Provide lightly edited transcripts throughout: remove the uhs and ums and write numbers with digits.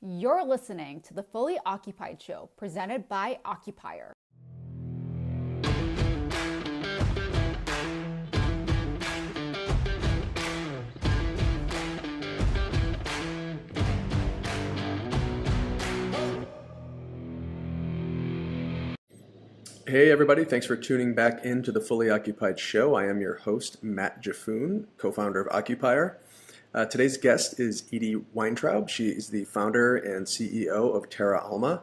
You're listening to the Fully Occupied Show, presented by Occupier. Hey everybody, thanks for tuning back into the Fully Occupied Show. I am your host, Matt Giffune, co-founder of Occupier. Today's guest is Edie Weintraub. She is the founder and CEO of Terra, Alma.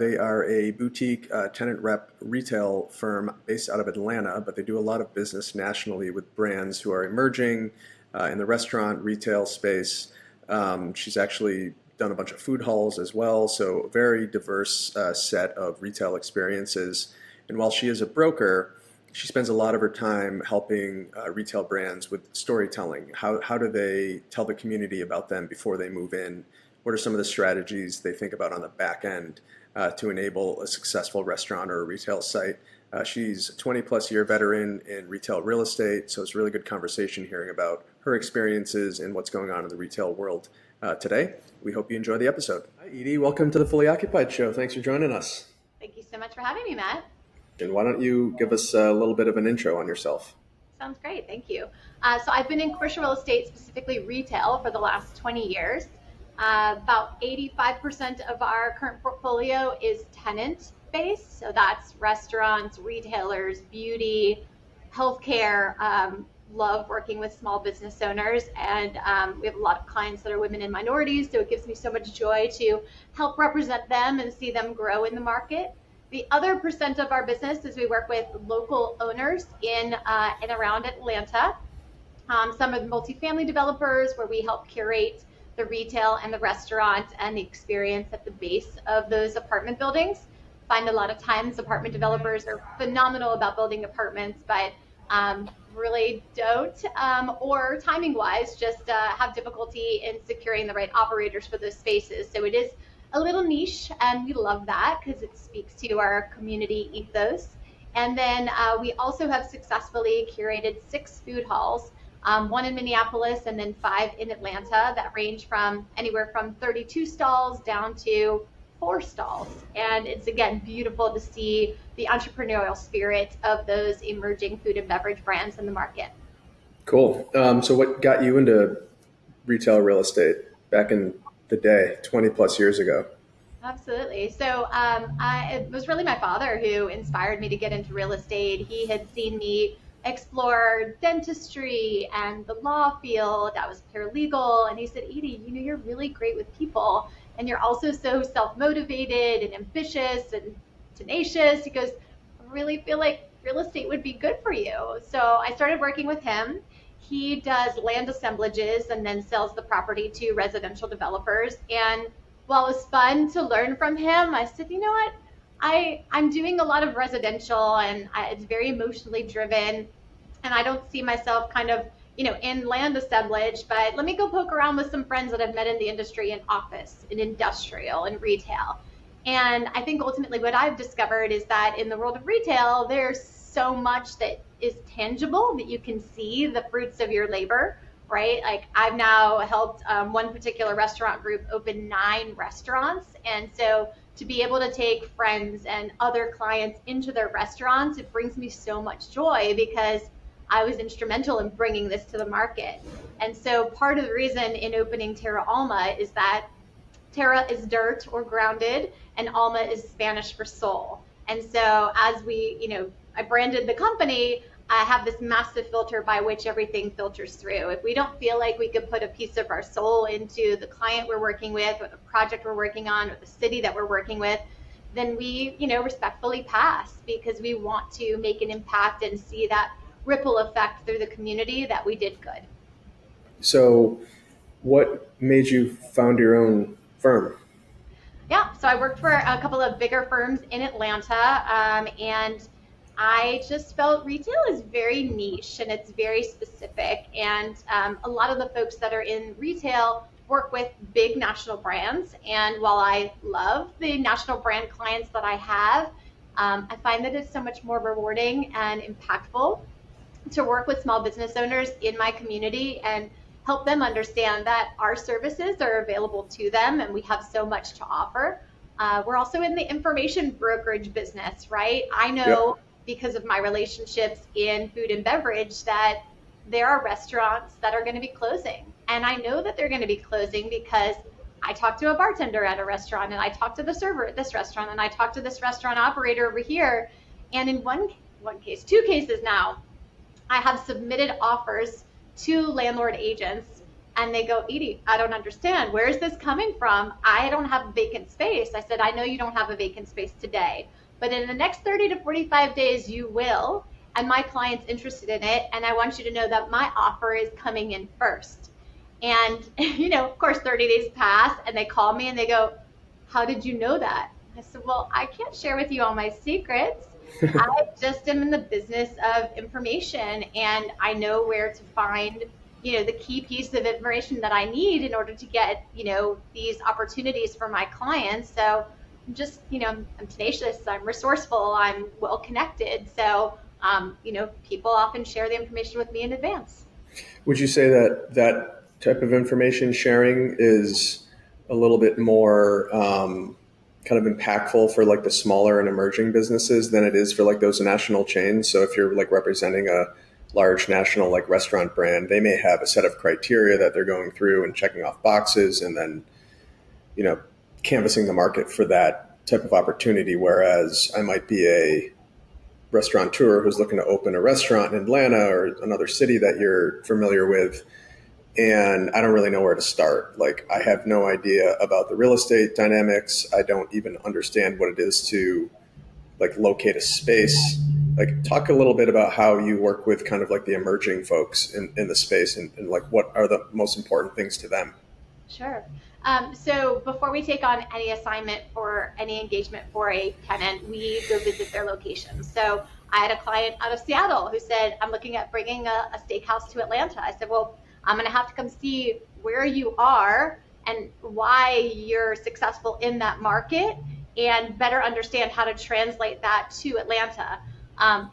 They are a boutique tenant rep retail firm based out of Atlanta, but they do a lot of business nationally with brands who are emerging in the restaurant retail space. She's actually done a bunch of food halls as well, so a very diverse set of retail experiences. And while she is a broker, she spends a lot of her time helping retail brands with storytelling. How do they tell the community about them before they move in? What are some of the strategies they think about on the back end to enable a successful restaurant or a retail site? She's a 20-plus year veteran in retail real estate, so it's a really good conversation hearing about her experiences and what's going on in the retail world today. We hope you enjoy the episode. Hi, Edie. Welcome to the Fully Occupied Show. Thanks for joining us. Thank you so much for having me, Matt. And why don't you give us a little bit of an intro on yourself? Sounds great. Thank you. So I've been in commercial real estate, specifically retail, for the last 20 years. About 85% of our current portfolio is tenant-based. So that's restaurants, retailers, beauty, healthcare. Love working with small business owners, and we have a lot of clients that are women and minorities, so it gives me so much joy to help represent them and see them grow in the market. The other percent of our business is we work with local owners in and around Atlanta. Some of the multifamily developers where we help curate the retail and the restaurant and the experience at the base of those apartment buildings. Find a lot of times apartment developers are phenomenal about building apartments, but really don't, or timing wise, just have difficulty in securing the right operators for those spaces. So it is a little niche, and we love that because it speaks to our community ethos. And then we also have successfully curated 6 food halls, 1 in Minneapolis and then 5 in Atlanta, that range from anywhere from 32 stalls down to 4 stalls. And it's, again, beautiful to see the entrepreneurial spirit of those emerging food and beverage brands in the market. Cool. So what got you into retail real estate back in the day, 20 plus years ago? Absolutely. So it was really my father who inspired me to get into real estate. He had seen me explore dentistry and the law field. I was paralegal, and he said, Edie, you're really great with people, and you're also so self-motivated and ambitious and tenacious. He goes, I really feel like real estate would be good for you. So I started working with him. He does land assemblages and then sells the property to residential developers. And while it was fun to learn from him, I said, you know what? I'm doing a lot of residential, and it's very emotionally driven, and I don't see myself kind of, in land assemblage, but let me go poke around with some friends that I've met in the industry, in office, in industrial, in retail. And I think ultimately what I've discovered is that in the world of retail, there's so much that is tangible, that you can see the fruits of your labor, right? Like, I've now helped one particular restaurant group open 9 restaurants. And so to be able to take friends and other clients into their restaurants, it brings me so much joy because I was instrumental in bringing this to the market. And so part of the reason in opening Terra Alma is that Terra is dirt or grounded, and Alma is Spanish for soul. And so as I branded the company, I have this massive filter by which everything filters through. If we don't feel like we could put a piece of our soul into the client we're working with, or the project we're working on, or the city that we're working with, then we, respectfully pass, because we want to make an impact and see that ripple effect through the community that we did good. So what made you found your own firm? Yeah, so I worked for a couple of bigger firms in Atlanta, and I just felt retail is very niche and it's very specific. And a lot of the folks that are in retail work with big national brands. And while I love the national brand clients that I have, I find that it's so much more rewarding and impactful to work with small business owners in my community and help them understand that our services are available to them and we have so much to offer. We're also in the information brokerage business, right? I know because of my relationships in food and beverage that there are restaurants that are going to be closing. And I know that they're going to be closing because I talked to a bartender at a restaurant, and I talked to the server at this restaurant, and I talked to this restaurant operator over here. And in one case, two cases now, I have submitted offers to landlord agents, and they go, Edie, I don't understand. Where is this coming from? I don't have a vacant space. I said, I know you don't have a vacant space today, but in the next 30 to 45 days, you will. And my client's interested in it. And I want you to know that my offer is coming in first. And, of course, 30 days pass, and they call me and they go, how did you know that? I said, well, I can't share with you all my secrets. I just am in the business of information, and I know where to find, the key piece of information that I need in order to get, these opportunities for my clients. So I'm just, I'm tenacious, I'm resourceful, I'm well connected. So, people often share the information with me in advance. Would you say that that type of information sharing is a little bit more kind of impactful for like the smaller and emerging businesses than it is for like those national chains? So if you're like representing a large national like restaurant brand, they may have a set of criteria that they're going through and checking off boxes and then, canvassing the market for that type of opportunity. Whereas I might be a restaurateur who's looking to open a restaurant in Atlanta or another city that you're familiar with, and I don't really know where to start. Like, I have no idea about the real estate dynamics. I don't even understand what it is to like locate a space. Like, talk a little bit about how you work with kind of like the emerging folks in the space and like what are the most important things to them? Sure. So before we take on any assignment or any engagement for a tenant, we go visit their locations. So I had a client out of Seattle who said, I'm looking at bringing a steakhouse to Atlanta. I said, well, I'm going to have to come see where you are and why you're successful in that market and better understand how to translate that to Atlanta.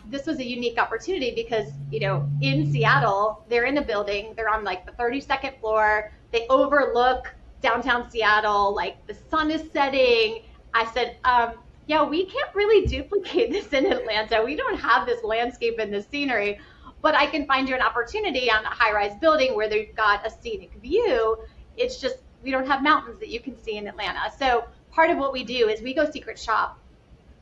This was a unique opportunity because, in Seattle, they're in a building, they're on like the 32nd floor, they overlook downtown Seattle, like the sun is setting. I said, yeah, we can't really duplicate this in Atlanta. We don't have this landscape and this scenery, but I can find you an opportunity on a high-rise building where they've got a scenic view. It's just, we don't have mountains that you can see in Atlanta. So part of what we do is we go secret shop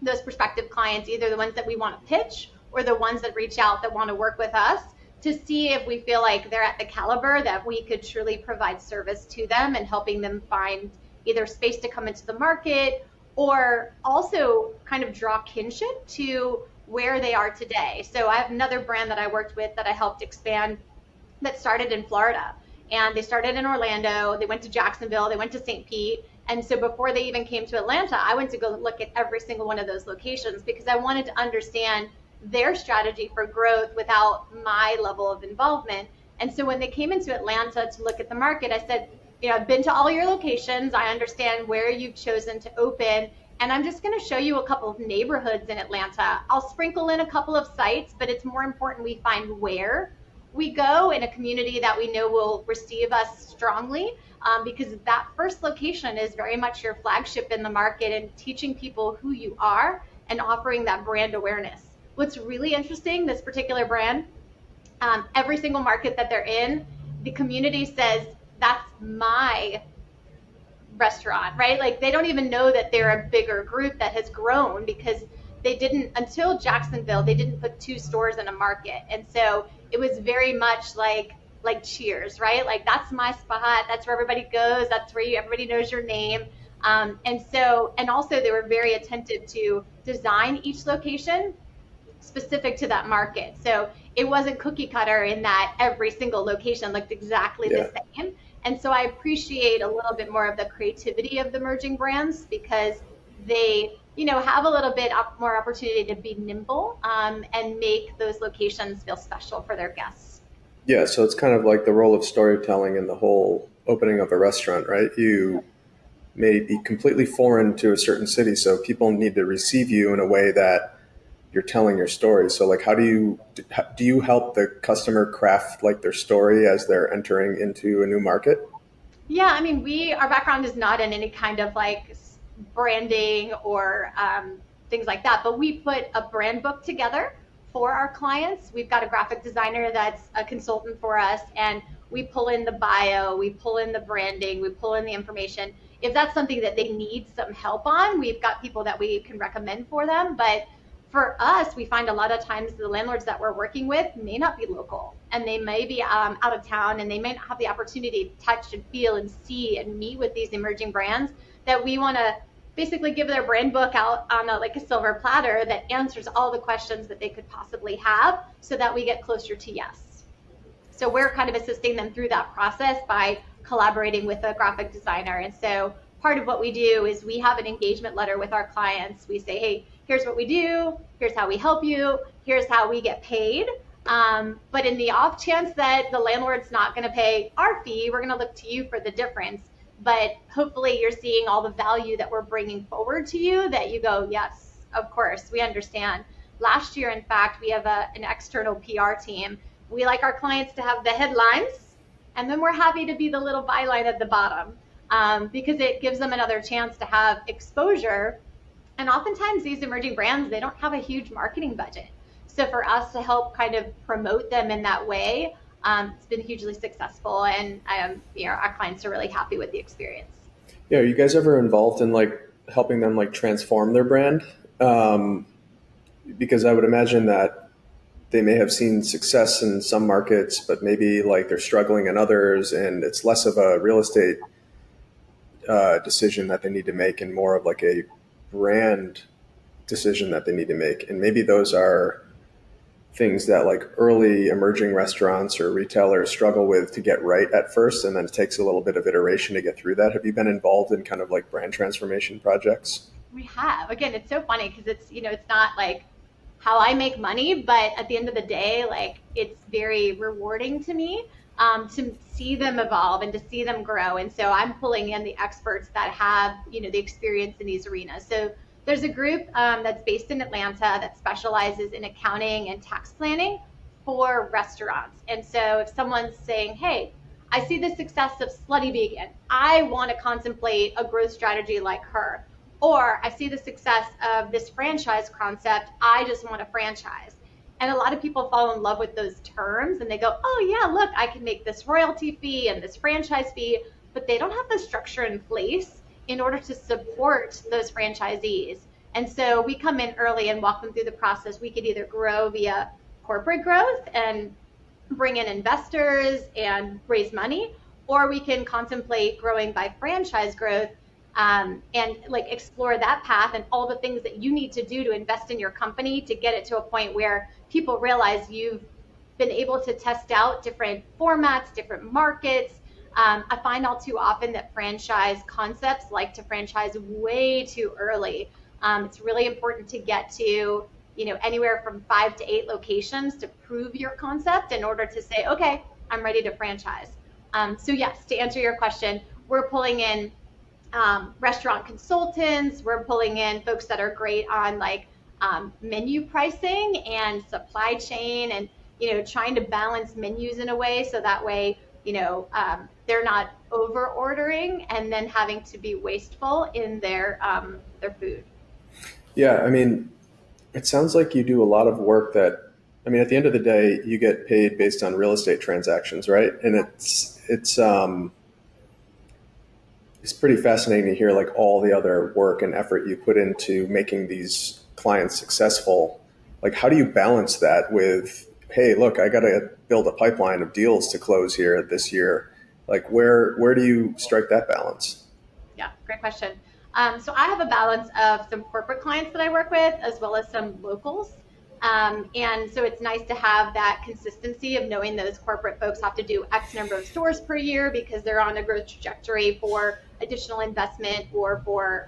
those prospective clients, either the ones that we want to pitch or the ones that reach out that want to work with us, to see if we feel like they're at the caliber that we could truly provide service to them and helping them find either space to come into the market or also kind of draw kinship to where they are today. So I have another brand that I worked with that I helped expand that started in Florida, and they started in Orlando, they went to Jacksonville, they went to St. Pete. And so before they even came to Atlanta, I went to go look at every single one of those locations because I wanted to understand their strategy for growth without my level of involvement. And so when they came into Atlanta to look at the market, I said, I've been to all your locations. I understand where you've chosen to open. And I'm just going to show you a couple of neighborhoods in Atlanta. I'll sprinkle in a couple of sites, but it's more important we find where we go in a community that we know will receive us strongly, because that first location is very much your flagship in the market and teaching people who you are and offering that brand awareness. What's really interesting, this particular brand, every single market that they're in, the community says, that's my restaurant, right? Like, they don't even know that they're a bigger group that has grown because they didn't, until Jacksonville, they didn't put 2 stores in a market. And so it was very much like Cheers, right? Like, that's my spot. That's where everybody goes. That's where everybody knows your name. And also they were very attentive to design each location specific to that market. So it wasn't cookie cutter in that every single location looked exactly the same. And so I appreciate a little bit more of the creativity of the emerging brands because they, have a little bit more opportunity to be nimble and make those locations feel special for their guests. Yeah, so it's kind of like the role of storytelling in the whole opening of a restaurant, right? You may be completely foreign to a certain city, so people need to receive you in a way that you're telling your story. So like, how do you help the customer craft like their story as they're entering into a new market? Yeah, I mean, our background is not in any kind of like branding or things like that, but we put a brand book together for our clients. We've got a graphic designer that's a consultant for us, and we pull in the bio, we pull in the branding, we pull in the information. If that's something that they need some help on, we've got people that we can recommend for them. But for us, we find a lot of times the landlords that we're working with may not be local, and they may be out of town, and they may not have the opportunity to touch and feel and see and meet with these emerging brands, that we want to basically give their brand book out on like a silver platter that answers all the questions that they could possibly have, so that we get closer to yes. So we're kind of assisting them through that process by collaborating with a graphic designer. And so part of what we do is we have an engagement letter with our clients. We say, hey, here's what we do, here's how we help you, here's how we get paid. But in the off chance that the landlord's not going to pay our fee, we're going to look to you for the difference. But hopefully you're seeing all the value that we're bringing forward to you, that you go, yes, of course, we understand. Last year, in fact, we have an external PR team. We like our clients to have the headlines, and then we're happy to be the little byline at the bottom, because it gives them another chance to have exposure. And oftentimes these emerging brands, they don't have a huge marketing budget. So for us to help kind of promote them in that way, it's been hugely successful, and our clients are really happy with the experience. Yeah, are you guys ever involved in like helping them like transform their brand? Because I would imagine that they may have seen success in some markets, but maybe like they're struggling in others, and it's less of a real estate decision that they need to make and more of like a brand decision that they need to make. And maybe those are things that like early emerging restaurants or retailers struggle with to get right at first, and then it takes a little bit of iteration to get through that. Have you been involved in kind of like brand transformation projects? We have. Again, it's so funny because it's not like how I make money, but at the end of the day, like, it's very rewarding to me to see them evolve and to see them grow. And so I'm pulling in the experts that have, the experience in these arenas. So there's a group that's based in Atlanta that specializes in accounting and tax planning for restaurants. And so if someone's saying, hey, I see the success of Slutty Vegan, I want to contemplate a growth strategy like her. Or I see the success of this franchise concept, I just want a franchise. And a lot of people fall in love with those terms, and they go, oh yeah, look, I can make this royalty fee and this franchise fee, but they don't have the structure in place in order to support those franchisees. And so we come in early and walk them through the process. We could either grow via corporate growth and bring in investors and raise money, or we can contemplate growing by franchise growth, and like explore that path and all the things that you need to do to invest in your company to get it to a point where people realize you've been able to test out different formats, different markets. I find all too often that franchise concepts like to franchise way too early. It's really important to get to, anywhere from 5 to 8 locations to prove your concept in order to say, okay, I'm ready to franchise. So yes, to answer your question, we're pulling in restaurant consultants, we're pulling in folks that are great on like menu pricing and supply chain, and trying to balance menus in a way so that way they're not over ordering and then having to be wasteful in their food. Yeah, I mean, it sounds like you do a lot of work that, I mean, at the end of the day, you get paid based on real estate transactions, right? And it's pretty fascinating to hear like all the other work and effort you put into making these clients successful. Like, how do you balance that with, hey, look, I got to build a pipeline of deals to close here this year. Like, where do you strike that balance? Yeah, great question. So I have a balance of some corporate clients that I work with as well as some locals. And so it's nice to have that consistency of knowing those corporate folks have to do X number of stores per year because they're on a growth trajectory for additional investment or for,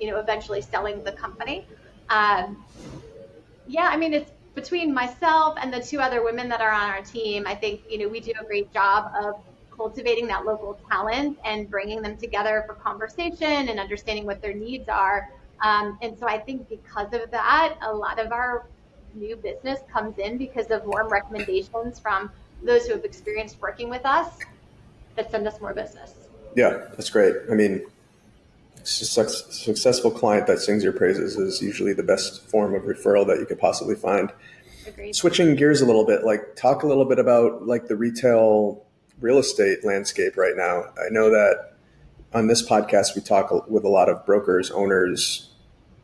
eventually selling the company. Yeah, I mean, it's between myself and the 2 other women that are on our team. I think, we do a great job of cultivating that local talent and bringing them together for conversation and understanding what their needs are. And so I think because of that, a lot of our new business comes in because of warm recommendations from those who have experienced working with us that send us more business. Yeah, that's great. I mean, successful client that sings your praises is usually the best form of referral that you could possibly find. Agreed. Switching gears a little bit, like talk a little bit about like the retail real estate landscape right now. I know that on this podcast, we talk with a lot of brokers, owners,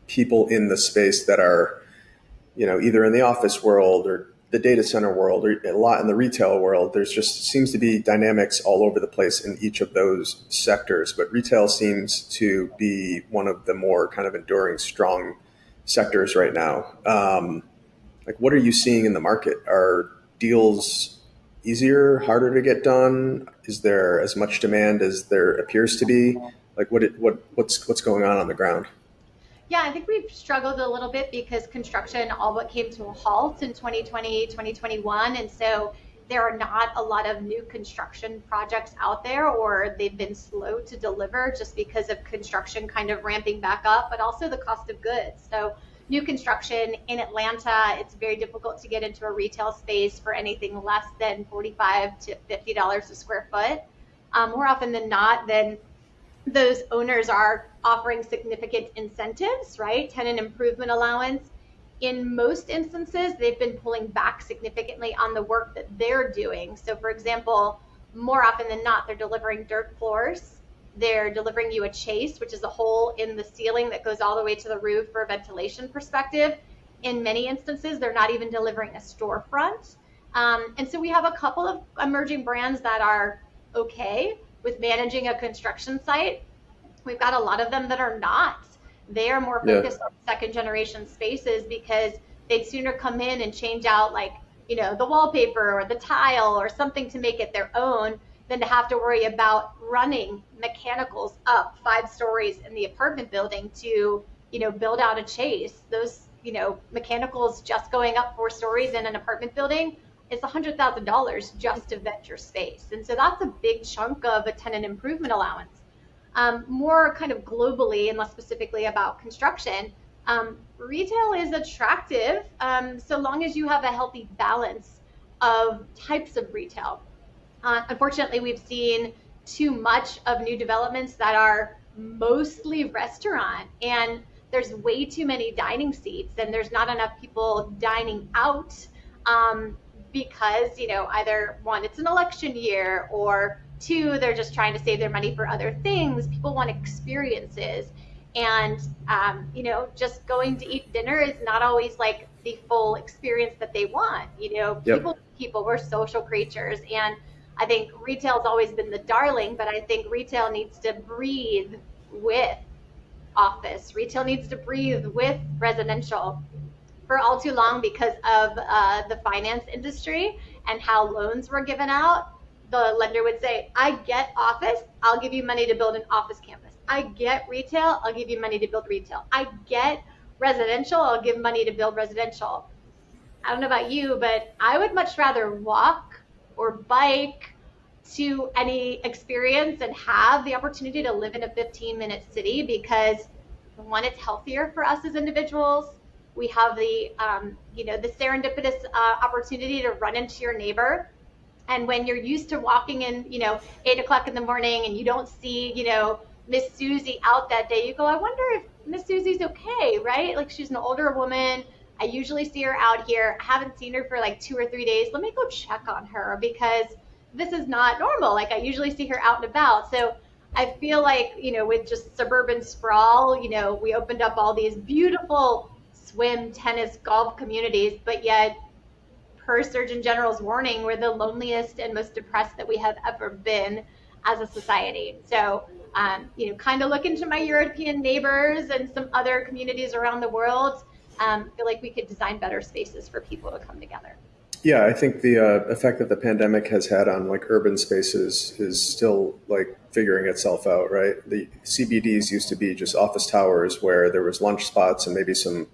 people in the space that are, either in the office world or the data center world or a lot in the retail world. There's just seems to be dynamics all over the place in each of those sectors, but retail seems to be one of the more kind of enduring, strong sectors right now. Like, what are you seeing in the market? Are deals easier, harder to get done? Is there as much demand as there appears to be? Like, what's going on the ground? Yeah, I think we've struggled a little bit because construction all but came to a halt in 2020, 2021. And so there are not a lot of new construction projects out there, or they've been slow to deliver just because of construction kind of ramping back up, but also the cost of goods. So new construction in Atlanta, it's very difficult to get into a retail space for anything less than $45 to $50 a square foot. More often than not, then those owners are offering significant incentives, right? Tenant improvement allowance. In most instances, they've been pulling back significantly on the work that they're doing. So for example, more often than not, they're delivering dirt floors. They're delivering you a chase, which is a hole in the ceiling that goes all the way to the roof for a ventilation perspective. In many instances, they're not even delivering a storefront. And so we have a couple of emerging brands that are okay with managing a construction site. We've got a lot of them that are not. They are more focused on second generation spaces because they'd sooner come in and change out the wallpaper or the tile or something to make it their own than to have to worry about running mechanicals up 5 stories in the apartment building to, build out a chase. Those, mechanicals just going up 4 stories in an apartment building, it's $100,000 just to vet your space. And so that's a big chunk of a tenant improvement allowance. More kind of globally and less specifically about construction, retail is attractive so long as you have a healthy balance of types of retail. Unfortunately, we've seen too much of new developments that are mostly restaurant, and there's way too many dining seats, and there's not enough people dining out because, either one, it's an election year, or 2, they're just trying to save their money for other things. People want experiences. And, just going to eat dinner is not always like the full experience that they want. People, we're social creatures. And I think retail's always been the darling, but I think retail needs to breathe with office. Retail needs to breathe with residential. For all too long, because of the finance industry and how loans were given out, the lender would say, I get office, I'll give you money to build an office campus. I get retail, I'll give you money to build retail. I get residential, I'll give money to build residential. I don't know about you, but I would much rather walk or bike to any experience and have the opportunity to live in a 15-minute city because, one, it's healthier for us as individuals. We have the, the serendipitous opportunity to run into your neighbor. And when you're used to walking in, 8 o'clock in the morning and you don't see, Miss Susie out that day, you go, I wonder if Miss Susie's okay, right? Like, she's an older woman. I usually see her out here. I haven't seen her for like 2 or 3 days. Let me go check on her because this is not normal. Like, I usually see her out and about. So I feel like, with just suburban sprawl, we opened up all these beautiful swim, tennis, golf communities, but yet, per Surgeon General's warning, we're the loneliest and most depressed that we have ever been as a society. So, kind of look into my European neighbors and some other communities around the world. Feel like we could design better spaces for people to come together. Yeah, I think the effect that the pandemic has had on like urban spaces is still like figuring itself out, right? The CBDs used to be just office towers where there was lunch spots and maybe some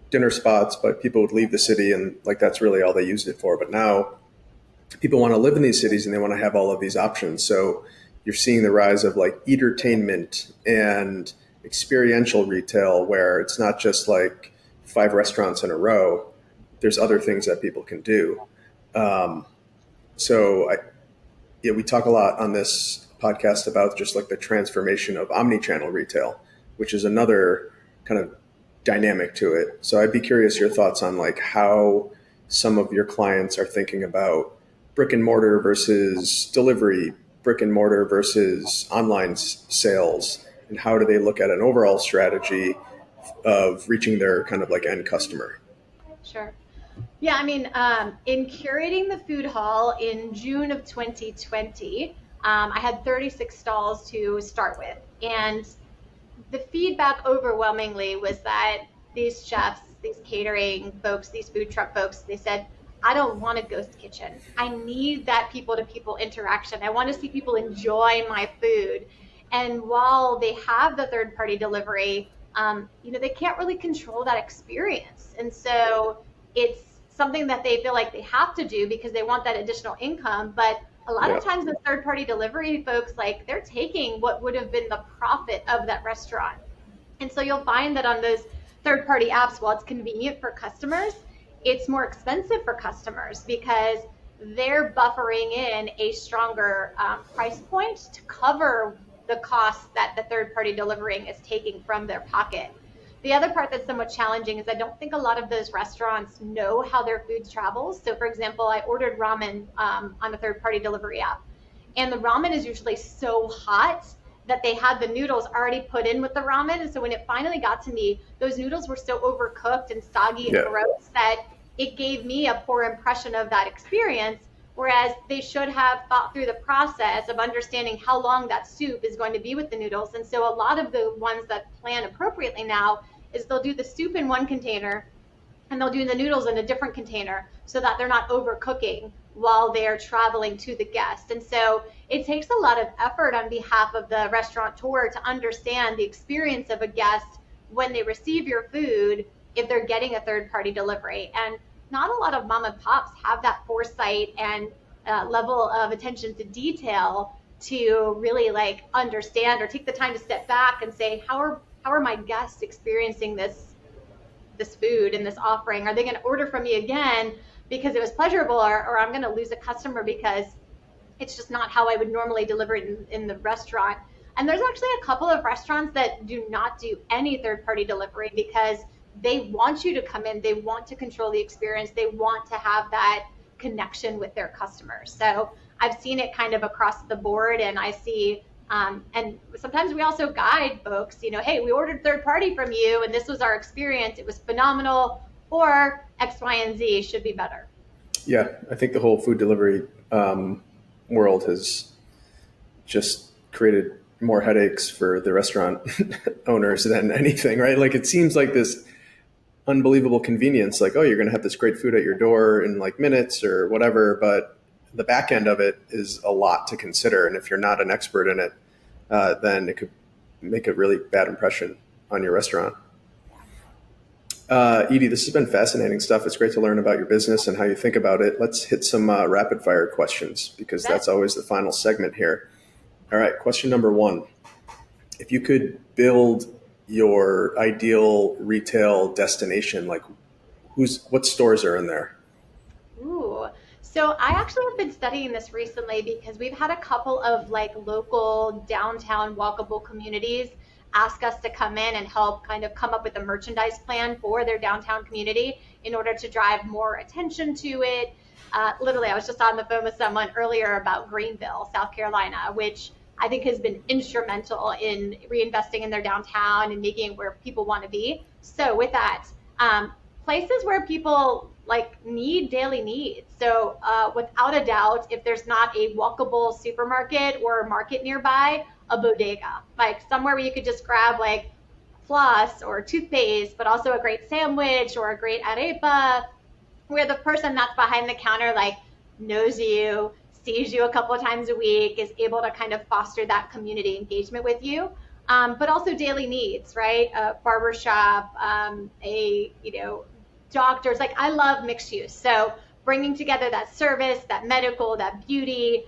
dinner spots, but people would leave the city and like that's really all they used it for. But now people want to live in these cities and they want to have all of these options. So you're seeing the rise of like entertainment and experiential retail where it's not just like 5 restaurants in a row. there's other things that people can do. So we talk a lot on this podcast about just like the transformation of omni-channel retail, which is another kind of dynamic to it. So I'd be curious your thoughts on like how some of your clients are thinking about brick and mortar versus delivery, brick and mortar versus online sales, and how do they look at an overall strategy of reaching their kind of like end customer? Sure. Yeah, I mean, in curating the food hall in June of 2020, I had 36 stalls to start with. And the feedback overwhelmingly was that these chefs, these catering folks, these food truck folks, they said, I don't want a ghost kitchen. I need that people-to-people interaction. I want to see people enjoy my food. And while they have the third-party delivery, they can't really control that experience. And so it's something that they feel like they have to do because they want that additional income. But a lot of times the third-party delivery folks, like they're taking what would have been the profit of that restaurant. And so you'll find that on those third-party apps, while it's convenient for customers, it's more expensive for customers because they're buffering in a stronger price point to cover the costs that the third-party delivering is taking from their pocket. The other part that's somewhat challenging is I don't think a lot of those restaurants know how their food travels. So for example, I ordered ramen on a third-party delivery app, and the ramen is usually so hot that they had the noodles already put in with the ramen. And so when it finally got to me, those noodles were so overcooked and soggy and gross that it gave me a poor impression of that experience. Whereas they should have thought through the process of understanding how long that soup is going to be with the noodles. And so a lot of the ones that plan appropriately now is they'll do the soup in one container and they'll do the noodles in a different container so that they're not overcooking while they're traveling to the guest. And so it takes a lot of effort on behalf of the restaurateur to understand the experience of a guest when they receive your food if they're getting a third-party delivery. And not a lot of mom and pops have that foresight and level of attention to detail to really like understand or take the time to step back and say, how are my guests experiencing this food and this offering? Are they going to order from me again because it was pleasurable, or I'm going to lose a customer because it's just not how I would normally deliver it in the restaurant? And there's actually a couple of restaurants that do not do any third-party delivery because they want you to come in. They want to control the experience. They want to have that connection with their customers. So I've seen it kind of across the board, and I see, and sometimes we also guide folks, hey, we ordered third party from you and this was our experience. It was phenomenal, or X, Y, and Z should be better. Yeah, I think the whole food delivery world has just created more headaches for the restaurant owners than anything, right? Like it seems like this unbelievable convenience, like, oh, you're going to have this great food at your door in like minutes or whatever, but the back end of it is a lot to consider. And if you're not an expert in it, then it could make a really bad impression on your restaurant. Edie, this has been fascinating stuff. It's great to learn about your business and how you think about it. Let's hit some rapid fire questions because that's always the final segment here. All right, question number 1. If you could build your ideal retail destination, like what stores are in there? Ooh, so I actually have been studying this recently because we've had a couple of like local downtown walkable communities ask us to come in and help kind of come up with a merchandise plan for their downtown community in order to drive more attention to it. Literally, I was just on the phone with someone earlier about Greenville, South Carolina, which I think has been instrumental in reinvesting in their downtown and making it where people want to be. So with that, places where people like need daily needs. So without a doubt, if there's not a walkable supermarket or market nearby, a bodega, like somewhere where you could just grab like floss or toothpaste, but also a great sandwich or a great arepa, where the person that's behind the counter like knows you, sees you a couple of times a week, is able to kind of foster that community engagement with you. But also daily needs, right? A barbershop, doctors. Like I love mixed use. So bringing together that service, that medical, that beauty,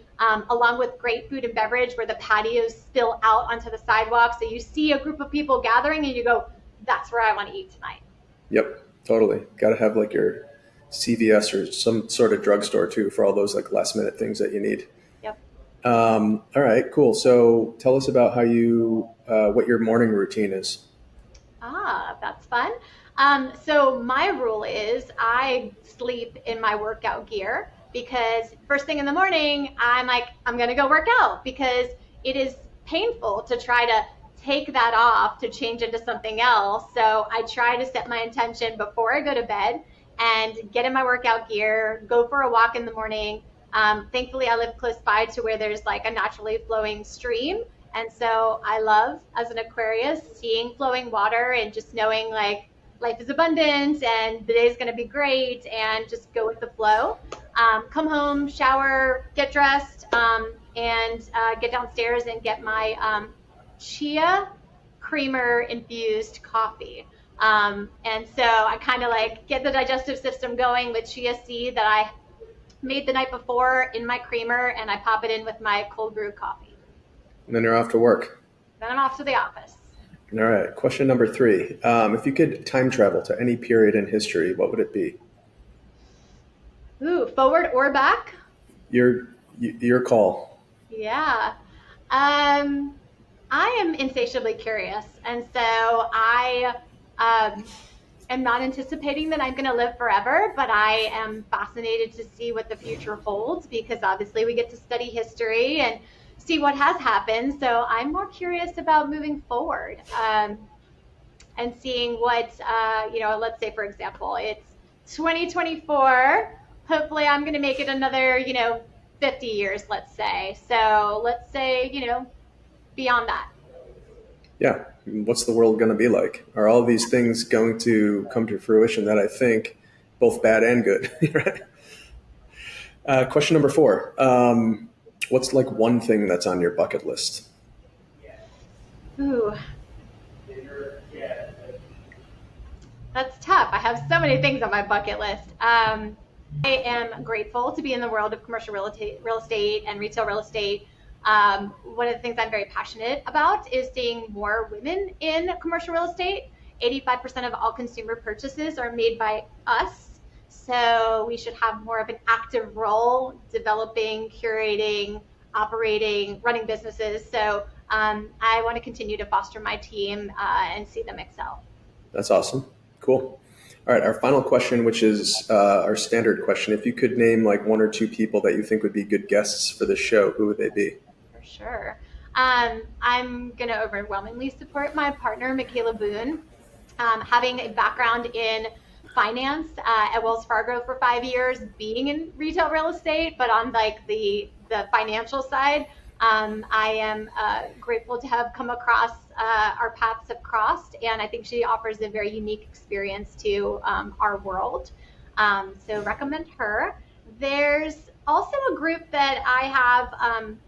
along with great food and beverage where the patios spill out onto the sidewalk. So you see a group of people gathering and you go, that's where I want to eat tonight. Yep, totally. Got to have like your CVS or some sort of drugstore too for all those like last minute things that you need. Yep. All right, cool. So tell us about how what your morning routine is. That's fun. So my rule is I sleep in my workout gear because first thing in the morning, I'm like, I'm going to go work out because it is painful to try to take that off to change into something else. So I try to set my intention before I go to bed and get in my workout gear, go for a walk in the morning. Thankfully, I live close by to where there's like a naturally flowing stream. And so I love, as an Aquarius, seeing flowing water and just knowing like life is abundant and the day's going to be great and just go with the flow. Come home, shower, get dressed, and get downstairs and get my chia creamer infused coffee. And so I kind of like get the digestive system going with chia seed that I made the night before in my creamer, and I pop it in with my cold brew coffee. And then you're off to work. Then I'm off to the office. All right. Question number 3. If you could time travel to any period in history, what would it be? Ooh, forward or back? Your call. Yeah. I am insatiably curious. And so I am not anticipating that I'm going to live forever, but I am fascinated to see what the future holds because obviously we get to study history and see what has happened. So I'm more curious about moving forward and seeing what, let's say, for example, it's 2024. Hopefully I'm going to make it another, 50 years, let's say. So let's say, beyond that. Yeah. What's the world going to be like? Are all these things going to come to fruition that I think both bad and good? Right? Question number 4. What's like one thing that's on your bucket list? Ooh. That's tough. I have so many things on my bucket list. I am grateful to be in the world of commercial real estate and retail real estate. One of the things I'm very passionate about is seeing more women in commercial real estate. 85% of all consumer purchases are made by us. So we should have more of an active role developing, curating, operating, running businesses. So I want to continue to foster my team and see them excel. That's awesome. Cool. All right. Our final question, which is our standard question. If you could name like 1 or 2 people that you think would be good guests for this show, who would they be? For sure. I'm going to overwhelmingly support my partner, Michaela Boone. Having a background in finance at Wells Fargo for 5 years, being in retail real estate, but on like the financial side, I am grateful to have come across, our paths have crossed, and I think she offers a very unique experience to our world. So recommend her. There's also a group that I have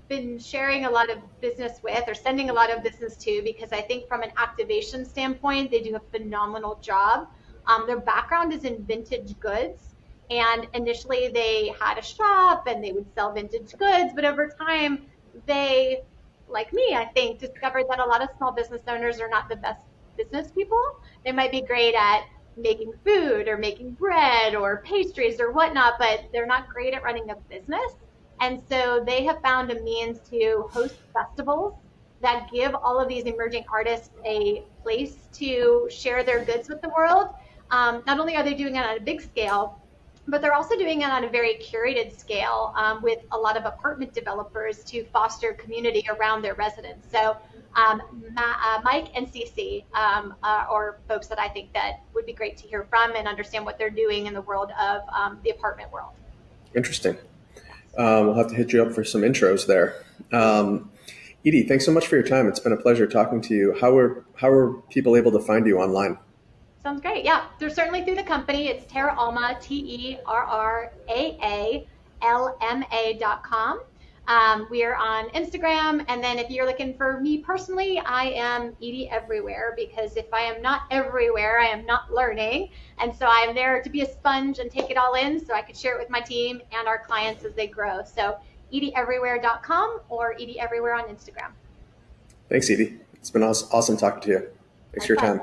been sharing a lot of business with or sending a lot of business to because I think from an activation standpoint, they do a phenomenal job. Their background is in vintage goods. And initially they had a shop and they would sell vintage goods, but over time they, like me, I think, discovered that a lot of small business owners are not the best business people. They might be great at making food or making bread or pastries or whatnot, but they're not great at running a business. And so they have found a means to host festivals that give all of these emerging artists a place to share their goods with the world. Not only are they doing it on a big scale, but they're also doing it on a very curated scale with a lot of apartment developers to foster community around their residents. So Mike and Cece are folks that I think that would be great to hear from and understand what they're doing in the world of the apartment world. Interesting. We'll have to hit you up for some intros there. Edie, thanks so much for your time. It's been a pleasure talking to you. How are people able to find you online? Sounds great. Yeah, they're certainly through the company. It's Terra Alma, TerraAlma.com. We are on Instagram. And then if you're looking for me personally, I am Edie Everywhere, because if I am not everywhere, I am not learning. And so I am there to be a sponge and take it all in so I could share it with my team and our clients as they grow. So EdieEverywhere.com or Edie Everywhere on Instagram. Thanks, Edie. It's been awesome talking to you. Thanks for your time.